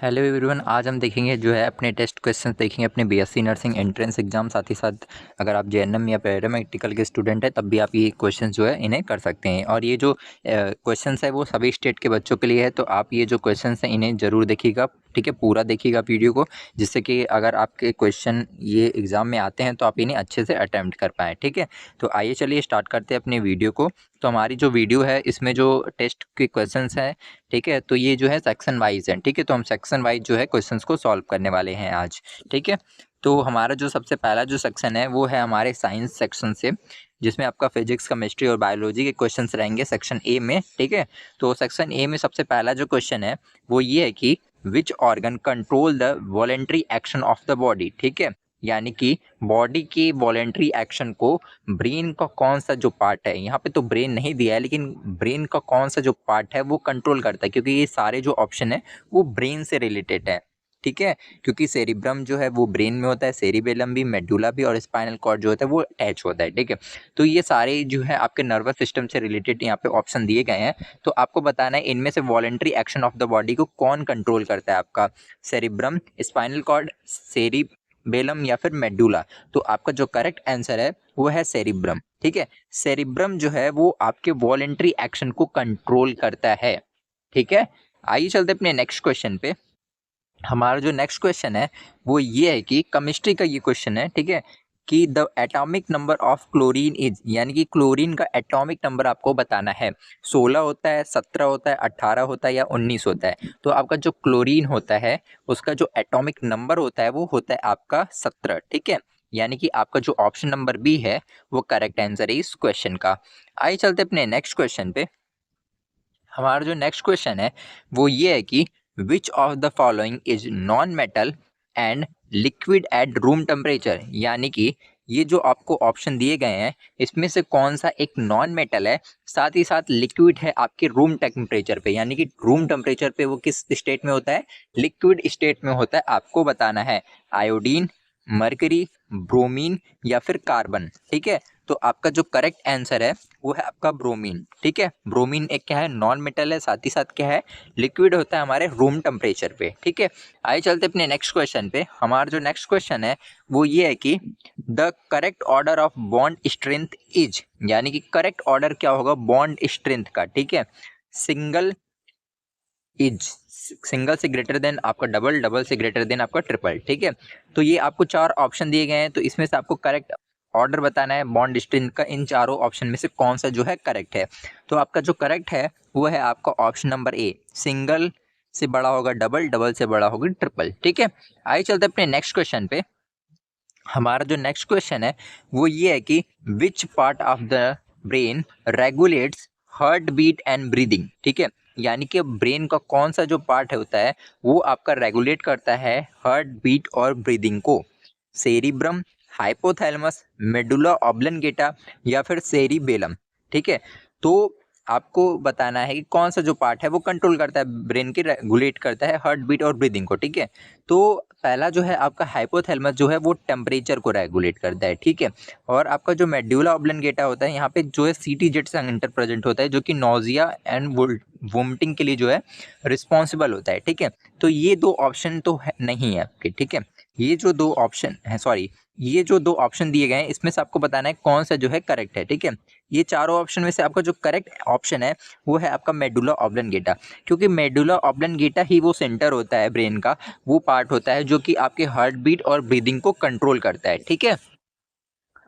Hello everyone, आज हम देखेंगे जो है अपने टेस्ट क्वेश्चंस देखेंगे अपने बीएससी नर्सिंग एंट्रेंस एग्जाम। साथ ही साथ अगर आप जेएनएम या पैरामेडिकल के स्टूडेंट हैं तब भी आप ये क्वेश्चंस जो है इन्हें कर सकते हैं। और ये जो क्वेश्चंस है वो सभी स्टेट के बच्चों के लिए है, तो आप ये जो क्वेश्चंस हैं इन्हें ज़रूर देखिएगा, ठीक है, पूरा देखिएगा वीडियो को, जिससे कि अगर आपके क्वेश्चन ये एग्ज़ाम में आते हैं तो आप इन्हें अच्छे से अटैम्प्ट कर पाएँ, ठीक है। तो आइए चलिए स्टार्ट करते हैं अपने वीडियो को। तो हमारी जो वीडियो है इसमें जो टेस्ट के क्वेश्चंस हैं, ठीक है, तो ये जो है सेक्शन वाइज है, ठीक है। तो हम सेक्शन वाइज जो है क्वेश्चंस को सॉल्व करने वाले हैं आज, ठीक है। तो हमारा जो सबसे पहला जो सेक्शन है वो है हमारे साइंस सेक्शन से, जिसमें आपका फिजिक्स, केमिस्ट्री और बायोलॉजी के क्वेश्चंस रहेंगे सेक्शन ए में, ठीक है। तो सेक्शन ए में सबसे पहला जो क्वेश्चन है वो ये है कि which organ control the voluntary action of the body, ठीक है। यानी कि बॉडी की वॉलेंट्री एक्शन को ब्रेन का कौन सा जो पार्ट है, यहाँ पे तो ब्रेन नहीं दिया है लेकिन ब्रेन का कौन सा जो पार्ट है वो कंट्रोल करता है, क्योंकि ये सारे जो ऑप्शन है वो ब्रेन से रिलेटेड है, ठीक है। क्योंकि सेरिब्रम जो है वो ब्रेन में होता है, सेरिबेलम भी, मेडुला भी, और स्पाइनल कॉर्ड जो होता है वो अटैच होता है, ठीक है। तो ये सारे जो है आपके नर्वस सिस्टम से रिलेटेड यहाँ पे ऑप्शन दिए गए हैं। तो आपको बताना है इनमें से voluntary action of the body को कौन कंट्रोल करता है, आपका सेरिब्रम, स्पाइनल कॉर्ड, सेरिबेलम या फिर मेडुला। तो आपका जो करेक्ट आंसर है वो है सेरिब्रम, ठीक है। सेरिब्रम जो है वो आपके वॉलेंट्री एक्शन को कंट्रोल करता है, ठीक है। आइए चलते अपने नेक्स्ट क्वेश्चन पे। हमारा जो नेक्स्ट क्वेश्चन है वो ये है कि केमिस्ट्री का ये क्वेश्चन है, ठीक है, कि the atomic number of chlorine is, यानी कि क्लोरीन का एटॉमिक नंबर आपको बताना है। 16 होता है, 17 होता है, 18 होता है या 19 होता है। तो आपका जो क्लोरीन होता है उसका जो एटॉमिक नंबर होता है वो होता है आपका 17, ठीक है। यानी कि आपका जो ऑप्शन नंबर बी है वो करेक्ट आंसर है इस क्वेश्चन का। आइए चलते अपने नेक्स्ट क्वेश्चन पे। हमारा जो नेक्स्ट क्वेश्चन है वो ये है कि which of the following is non metal and liquid at room temperature, यानी कि ये जो आपको ऑप्शन दिए गए हैं इसमें से कौन सा एक नॉन मेटल है, साथ ही साथ लिक्विड है आपके रूम टेम्परेचर पे। यानी कि रूम टेम्परेचर पे वो किस स्टेट में होता है, लिक्विड स्टेट में होता है। आपको बताना है आयोडीन, मरकरी, ब्रोमीन या फिर कार्बन, ठीक है। तो आपका जो करेक्ट आंसर है वो है आपका ब्रोमीन, ठीक है। ब्रोमीन एक क्या है, नॉन मेटल है, साथ ही साथ क्या है, लिक्विड होता है हमारे रूम टेम्परेचर पे, ठीक है। आइए चलते अपने नेक्स्ट क्वेश्चन पे। हमारा जो नेक्स्ट क्वेश्चन है वो ये है कि the correct order of bond strength is, यानी कि करेक्ट ऑर्डर क्या होगा बॉन्ड स्ट्रेंथ का, ठीक है। सिंगल इज, सिंगल से ग्रेटर देन आपका डबल, डबल से ग्रेटर देन आपका ट्रिपल, ठीक है। तो ये आपको 4 ऑप्शन दिए गए हैं, तो इसमें से आपको करेक्ट ऑर्डर बताना है बॉन्ड स्ट्रेंथ का, इन चारों ऑप्शन में से कौन सा जो है करेक्ट है। तो आपका जो करेक्ट है वो है आपका ऑप्शन नंबर ए, सिंगल से बड़ा होगा डबल, डबल से बड़ा होगा ट्रिपल, ठीक है। आइए चलते अपने नेक्स्ट क्वेश्चन पे। हमारा जो नेक्स्ट क्वेश्चन है वो ये है कि which part of the brain regulates heart beat and breathing, ठीक है। यानी कि ब्रेन का कौन सा जो पार्ट होता है वो आपका रेगुलेट करता है हार्ट बीट और ब्रीदिंग को, सेरिब्रम, हाइपोथैलेमस, मेडुला ऑब्लंगेटा या फिर सेरिबेलम, ठीक है। तो आपको बताना है कि कौन सा जो पार्ट है वो कंट्रोल करता है ब्रेन की, रेगुलेट करता है हार्ट बीट और ब्रीदिंग को, ठीक है। तो पहला जो है आपका हाइपोथैलेमस जो है वो टेम्परेचर को रेगुलेट करता है, ठीक है। और आपका जो मेडुला ऑब्लंगेटा होता है यहाँ पे जो है सीटीजेड सेंटर प्रेजेंट होता है, जो कि नोजिया एंड वोमिटिंग के लिए जो है रिस्पॉन्सिबल होता है, ठीक है। तो ये दो ऑप्शन तो नहीं है आपके, ठीक है। ये जो दो ऑप्शन है, सॉरी, ये जो दो ऑप्शन दिए गए हैं इसमें से आपको बताना है कौन सा जो है करेक्ट है, ठीक है। ये चारों ऑप्शन में से आपका जो करेक्ट ऑप्शन है वो है आपका मेडुला ऑब्लंगेटा, क्योंकि मेडुला ऑब्लंगेटा ही वो सेंटर होता है ब्रेन का, वो पार्ट होता है जो कि आपके हार्ट बीट और ब्रीदिंग को कंट्रोल करता है, ठीक है।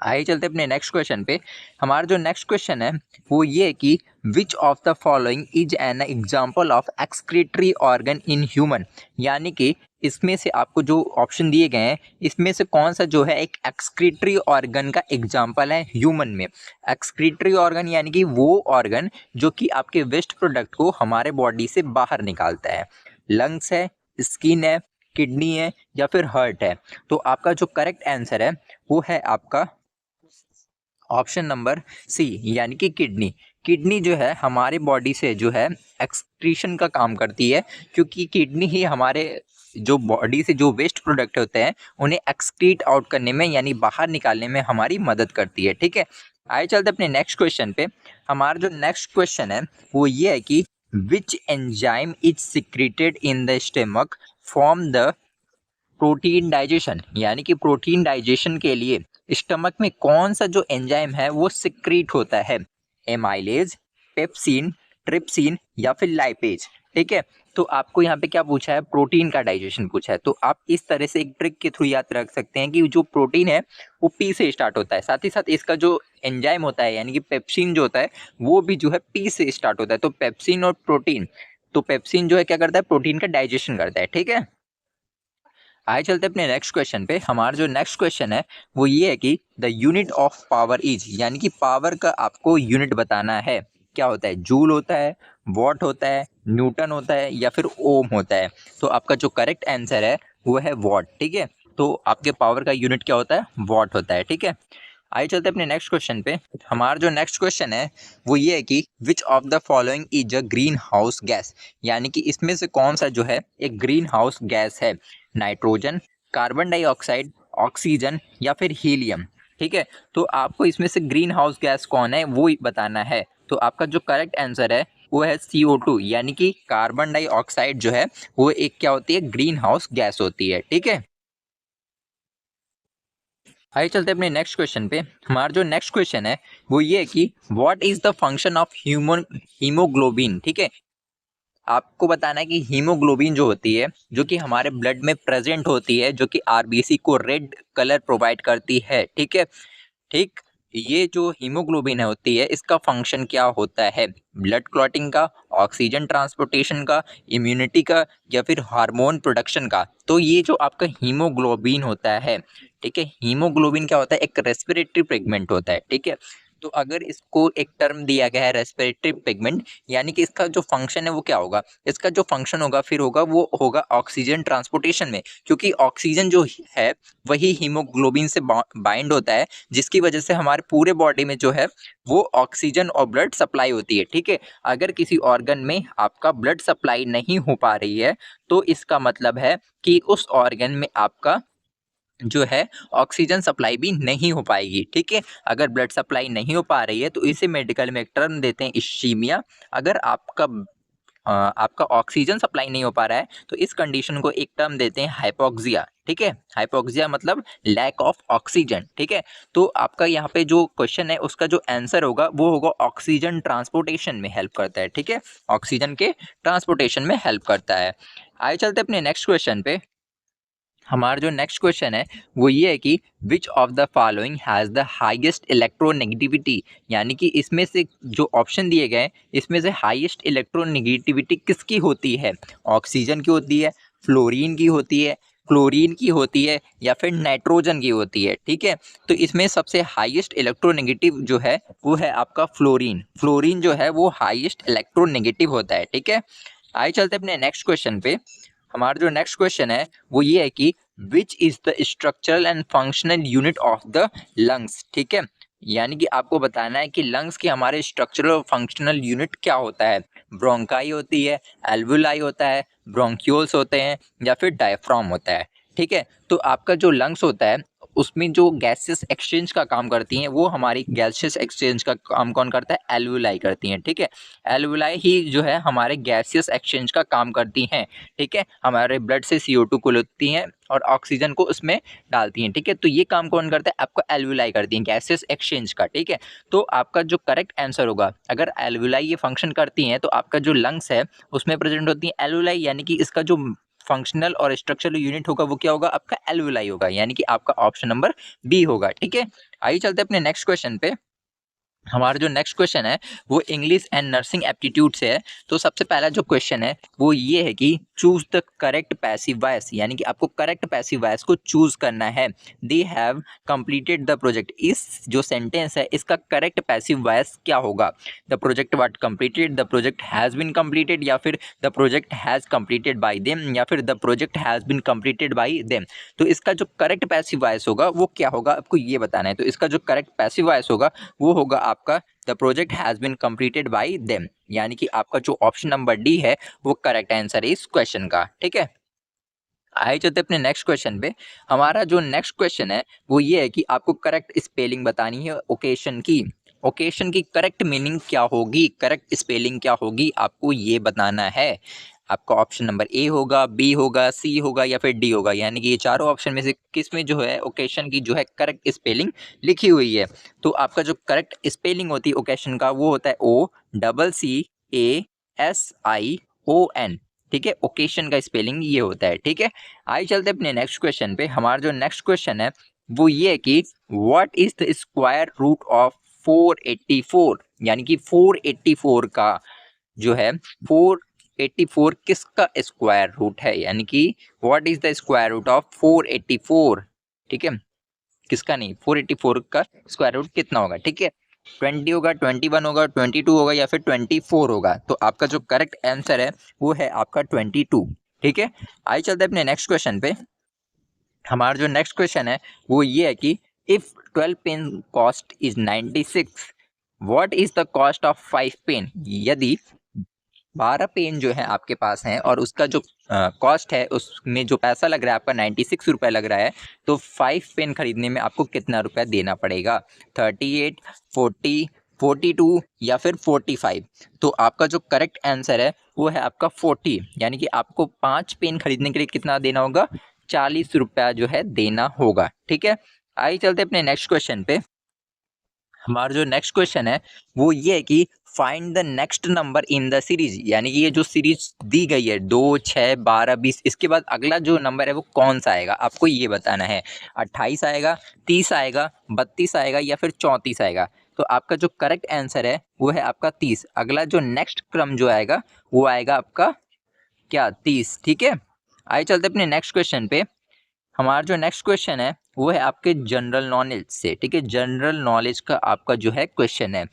आइए चलते अपने नेक्स्ट क्वेश्चन पे। हमारा जो नेक्स्ट क्वेश्चन है वो ये है कि which of the following is an example of excretory organ in human, यानी कि इसमें से आपको जो ऑप्शन दिए गए हैं इसमें से कौन सा जो है एक एक्सक्रीटरी ऑर्गन का एग्जाम्पल है ह्यूमन में। एक्सक्रीटरी ऑर्गन यानी कि वो ऑर्गन जो कि आपके वेस्ट प्रोडक्ट को हमारे बॉडी से बाहर निकालता है। लंग्स है, स्किन है, किडनी है या फिर हार्ट है। तो आपका जो करेक्ट आंसर है वो है आपका ऑप्शन नंबर सी, यानी कि किडनी। किडनी जो है हमारे बॉडी से जो है एक्सक्रीशन का काम करती है, क्योंकि किडनी ही हमारे जो बॉडी से जो वेस्ट प्रोडक्ट होते हैं उन्हें एक्सक्रीट आउट करने में यानी बाहर निकालने में हमारी मदद करती है, ठीक है। आइए चलते अपने नेक्स्ट क्वेश्चन पे। हमारा जो नेक्स्ट क्वेश्चन है वो ये है कि which enzyme is secreted in the stomach from the protein digestion, यानी कि प्रोटीन डाइजेशन के लिए स्टमक में कौन सा जो एंजाइम है वो सिक्रीट होता है, एमाइलेज, पेप्सिन, ट्रिप्सिन या फिर लाइपेज। ठीक है, तो आपको यहाँ पे क्या पूछा है, प्रोटीन का डाइजेशन पूछा है, तो आप इस तरह से एक ट्रिक के थ्रू याद रख सकते हैं कि जो प्रोटीन है वो पी से स्टार्ट होता है, साथ ही साथ इसका जो एंजाइम होता है यानी कि पेप्सिन जो होता है वो भी जो है पी से स्टार्ट होता है। तो पेप्सिन और प्रोटीन, तो पेप्सिन जो है क्या करता है, प्रोटीन का डाइजेशन करता है। ठीक है, आगे चलते अपने नेक्स्ट क्वेश्चन पे। हमारा जो नेक्स्ट क्वेश्चन है वो ये है कि the unit of power is, यानी कि पावर का आपको यूनिट बताना है, क्या होता है, जूल होता है, वॉट होता है, न्यूटन होता है या फिर ओम होता है। तो आपका जो करेक्ट आंसर है वो है वॉट। ठीक है, तो आपके पावर का यूनिट क्या होता है, वॉट होता है। ठीक है, आइए चलते अपने नेक्स्ट क्वेश्चन पे। हमारा जो नेक्स्ट क्वेश्चन है वो ये है कि which of the following is a green house gas, यानी कि इसमें से कौन सा जो है एक ग्रीन हाउस गैस है, नाइट्रोजन, कार्बन डाइऑक्साइड, ऑक्सीजन या फिर हीलियम। ठीक है, तो आपको इसमें से ग्रीन हाउस गैस कौन है वो बताना है। तो आपका जो करेक्ट आंसर है वो है CO2, यानी कि कार्बन डाइऑक्साइड जो है वो एक क्या होती है, ग्रीन हाउस गैस होती है। ठीक है, आइए चलते हैं अपने नेक्स्ट क्वेश्चन पे। हमारा जो नेक्स्ट क्वेश्चन है वो ये है कि what is the function of human haemoglobin. ठीक है, आपको बताना है कि हीमोग्लोबिन जो होती है, जो कि हमारे ब्लड में प्रेजेंट होती है, जो कि आरबीसी को रेड कलर प्रोवाइड करती है। ठीक है, ठीक, ये जो हीमोग्लोबिन है होती है इसका फंक्शन क्या होता है, ब्लड क्लॉटिंग का, ऑक्सीजन ट्रांसपोर्टेशन का, इम्यूनिटी का या फिर हार्मोन प्रोडक्शन का। तो ये जो आपका हीमोग्लोबिन होता है, ठीक है, हीमोग्लोबिन क्या होता है, एक रेस्पिरेटरी पिगमेंट होता है। ठीक है, तो अगर इसको एक टर्म दिया गया है रेस्पिरेटरी पिगमेंट, यानी कि इसका जो फंक्शन है वो क्या होगा, इसका जो फंक्शन होगा फिर होगा वो होगा ऑक्सीजन ट्रांसपोर्टेशन में, क्योंकि ऑक्सीजन जो है वही हीमोग्लोबिन से बाइंड होता है, जिसकी वजह से हमारे पूरे बॉडी में जो है वो ऑक्सीजन और ब्लड सप्लाई होती है। ठीक है, अगर किसी ऑर्गन में आपका ब्लड सप्लाई नहीं हो पा रही है तो इसका मतलब है कि उस ऑर्गन में आपका जो है ऑक्सीजन सप्लाई भी नहीं हो पाएगी। ठीक है, अगर ब्लड सप्लाई नहीं हो पा रही है तो इसे मेडिकल में एक टर्म देते हैं इश्चीमिया। अगर आपका ऑक्सीजन सप्लाई नहीं हो पा रहा है तो इस कंडीशन को एक टर्म देते हैं हाइपोक्सिया। ठीक है, हाइपोक्सिया मतलब लैक ऑफ ऑक्सीजन। ठीक है, तो आपका यहाँ पे जो क्वेश्चन है उसका जो आंसर होगा वो होगा ऑक्सीजन ट्रांसपोर्टेशन में हेल्प करता है। ठीक है, ऑक्सीजन के ट्रांसपोर्टेशन में हेल्प करता है। आइए चलते अपने नेक्स्ट क्वेश्चन पे। हमारा जो नेक्स्ट क्वेश्चन है वो ये है कि which of the following has the highest electronegativity, यानी कि इसमें से जो ऑप्शन दिए गए इसमें से हाईएस्ट इलेक्ट्रोनेगेटिविटी किसकी होती है, ऑक्सीजन की होती है, फ्लोरीन की होती है, क्लोरीन की होती है या फिर नाइट्रोजन की होती है। ठीक है, तो इसमें सबसे हाईएस्ट इलेक्ट्रोनेगेटिव जो है वो है आपका फ्लोरीन। फ्लोरीन जो है वो हाईएस्ट इलेक्ट्रोनेगेटिव होता है। ठीक है, आइए चलते अपने नेक्स्ट क्वेश्चन पे। हमारा जो नेक्स्ट क्वेश्चन है वो ये है कि which is the structural and functional unit of the lungs. ठीक है, यानी कि आपको बताना है कि लंग्स के हमारे स्ट्रक्चरल और फंक्शनल यूनिट क्या होता है, ब्रोंकाई होती है, एल्वुलाई होता है, ब्रोंक्यूल्स होते हैं या फिर डायफ्राम होता है। ठीक है, तो आपका जो लंग्स होता है उसमें जो गैसेस एक्सचेंज का काम करती हैं वो हमारी गैसेस एक्सचेंज का काम कौन करता है, एल्वुलाई करती हैं। ठीक है, एल्वुलाई ही जो है हमारे गैसियस एक्सचेंज का काम करती हैं। ठीक है, हमारे ब्लड से CO2 को लेती हैं और ऑक्सीजन को उसमें डालती हैं। ठीक है, तो ये काम कौन करता है, आपको एल्वुलाई करती हैं, गैसियस एक्सचेंज का। ठीक है, तो आपका जो करेक्ट आंसर होगा, अगर एल्वुलाई ये फंक्शन करती हैं तो आपका जो लंग्स है उसमें प्रेजेंट होती है एल्वुलाई, यानी कि इसका जो फंक्शनल और स्ट्रक्चरल यूनिट होगा वो क्या होगा, आपका एल्वुलाई होगा, यानी कि आपका ऑप्शन नंबर बी होगा। ठीक है, आइए चलते हैं अपने नेक्स्ट क्वेश्चन पे। हमारा जो नेक्स्ट क्वेश्चन है वो इंग्लिश एंड नर्सिंग एप्टीट्यूड से है। तो सबसे पहला जो क्वेश्चन है वो ये है कि choose the correct passive voice, यानी कि आपको करेक्ट पैसिव वॉइस को चूज करना है। They have completed the project, इस जो सेंटेंस है इसका करेक्ट पैसिव वॉइस क्या होगा, the project what completed, the project has been completed या फिर the project has completed by them या फिर the project has been completed by them. तो इसका जो करेक्ट पैसिव वॉइस होगा वो क्या होगा, आपको ये बताना है। तो इसका जो करेक्ट पैसिव वॉइस होगा वो होगा आपका the project has been completed by them, यानी कि आपका जो ऑप्शन नंबर डी है वो करेक्ट आंसर है इस क्वेश्चन का। ठीक है, आइए चलते अपने नेक्स्ट क्वेश्चन पे। हमारा जो नेक्स्ट क्वेश्चन है वो ये है कि आपको करेक्ट स्पेलिंग बतानी है ओकेशन की। ओकेशन की करेक्ट मीनिंग क्या होगी, करेक्ट स्पेलिंग क्या होगी, आपको ये बताना है। आपका ऑप्शन नंबर ए होगा, बी होगा, सी होगा या फिर डी होगा, यानी कि ये चारों ऑप्शन में से किस में जो है ओकेशन की जो है करेक्ट स्पेलिंग लिखी हुई है। तो आपका जो करेक्ट स्पेलिंग होती है ओकेशन का वो होता है OCCASION। ठीक है, ओकेशन का स्पेलिंग ये होता है। ठीक है, आइए चलते अपने नेक्स्ट क्वेश्चन पे। हमारा जो नेक्स्ट क्वेश्चन है वो ये है कि what is the square root of 484, यानी कि 484 का जो है 484 किसका स्क्वायर रूट है, यानी कि what is the square root of 484। ठीक है, किसका नहीं, 484 का स्क्वायर रूट कितना होगा। ठीक है, 20 होगा, 21 होगा, 22 होगा या फिर 24 होगा। तो आपका जो करेक्ट आंसर है वो है आपका 22। ठीक है, आइए चलते हैं अपने नेक्स्ट क्वेश्चन पे। हमारा जो नेक्स्ट क्वेश्चन है वो ये है कि if 12 pen cost is 96, what is the cost of 5 pen. यदि 12 पेन जो है आपके पास हैं और उसका जो कॉस्ट है उसमें जो पैसा लग रहा है आपका 96 रुपये लग रहा है, तो 5 पेन खरीदने में आपको कितना रुपया देना पड़ेगा, 38, 40, 42 या फिर 45। तो आपका जो करेक्ट आंसर है वो है आपका 40, यानी कि आपको 5 पेन खरीदने के लिए कितना देना होगा, 40 रुपया जो है देना होगा। ठीक है, आइए चलते अपने नेक्स्ट क्वेश्चन पे। हमारा जो नेक्स्ट क्वेश्चन है वो ये है कि find the next number in the series, यानी कि ये जो सीरीज दी गई है 2, 6, 12, 20, इसके बाद अगला जो नंबर है वो कौन सा आएगा, आपको ये बताना है। 28 आएगा, 30 आएगा, 32 आएगा या फिर 34 आएगा। तो आपका जो करेक्ट आंसर है वो है आपका 30। अगला जो नेक्स्ट क्रम जो आएगा वो आएगा आपका क्या, 30। ठीक है, आइए चलते अपने नेक्स्ट क्वेश्चन पे। हमारा जो नेक्स्ट क्वेश्चन है वो है आपके जनरल नॉलेज से। ठीक है, जनरल नॉलेज का आपका जो है क्वेश्चन है।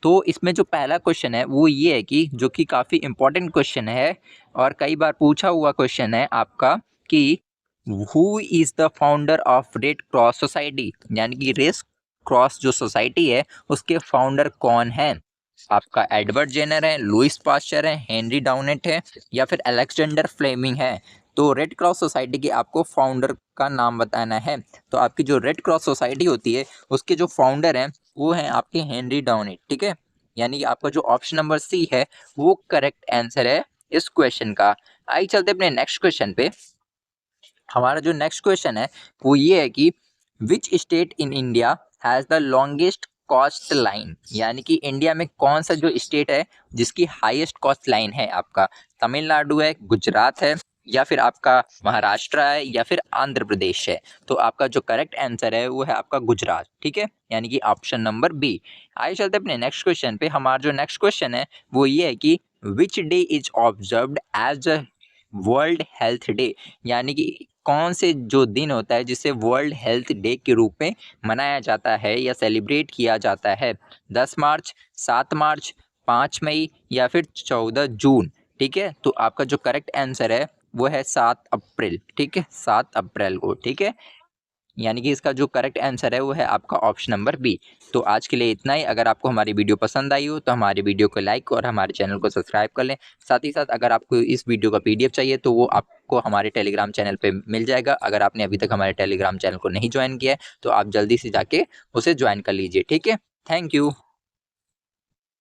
तो इसमें जो पहला क्वेश्चन है वो ये है कि जो कि काफ़ी इंपॉर्टेंट क्वेश्चन है और कई बार पूछा हुआ क्वेश्चन है आपका कि who is the founder of red cross society, यानी कि रेड क्रॉस जो सोसाइटी है उसके फाउंडर कौन है। आपका एडवर्ड जेनर है, लुइस पास्चर है, हेनरी डाउनेट है या फिर अलेक्जेंडर फ्लेमिंग है। तो रेड क्रॉस सोसाइटी के आपको फाउंडर का नाम बताना है। तो आपकी जो रेड क्रॉस सोसाइटी होती है उसके जो फाउंडर हैं वो हैं आपके हेनरी डाउनेट। ठीक है, यानी कि आपका जो ऑप्शन नंबर सी है वो करेक्ट आंसर है इस क्वेश्चन का। आइए चलते अपने नेक्स्ट क्वेश्चन पे। हमारा जो नेक्स्ट क्वेश्चन है वो ये है कि which state in India has the longest cost line, यानी कि इंडिया में कौन सा जो स्टेट है जिसकी हाईएस्ट कॉस्ट लाइन है। आपका तमिलनाडु है, गुजरात है या फिर आपका महाराष्ट्र है या फिर आंध्र प्रदेश है। तो आपका जो करेक्ट आंसर है वो है आपका गुजरात। ठीक है, यानी कि ऑप्शन नंबर बी। आइए चलते अपने नेक्स्ट क्वेश्चन पे। हमारा जो नेक्स्ट क्वेश्चन है वो ये है कि which day is observed as a world health day, यानी कि कौन से जो दिन होता है जिसे वर्ल्ड हेल्थ डे के रूप में मनाया जाता है या सेलिब्रेट किया जाता है। 10 मार्च, 7 मार्च, 5 मई या फिर 14 जून। ठीक है, तो आपका जो करेक्ट आंसर है वो है 7 अप्रैल। ठीक है, 7 अप्रैल को। ठीक है, यानी कि इसका जो करेक्ट आंसर है वो है आपका ऑप्शन नंबर बी। तो आज के लिए इतना ही। अगर आपको हमारी वीडियो पसंद आई हो तो हमारी वीडियो को लाइक और हमारे चैनल को सब्सक्राइब कर लें। साथ ही साथ अगर आपको इस वीडियो का पीडीएफ चाहिए तो वो आपको हमारे टेलीग्राम चैनल पे मिल जाएगा। अगर आपने अभी तक हमारे टेलीग्राम चैनल को नहीं ज्वाइन किया है तो आप जल्दी से जाके उसे ज्वाइन कर लीजिए। ठीक है, थैंक यू।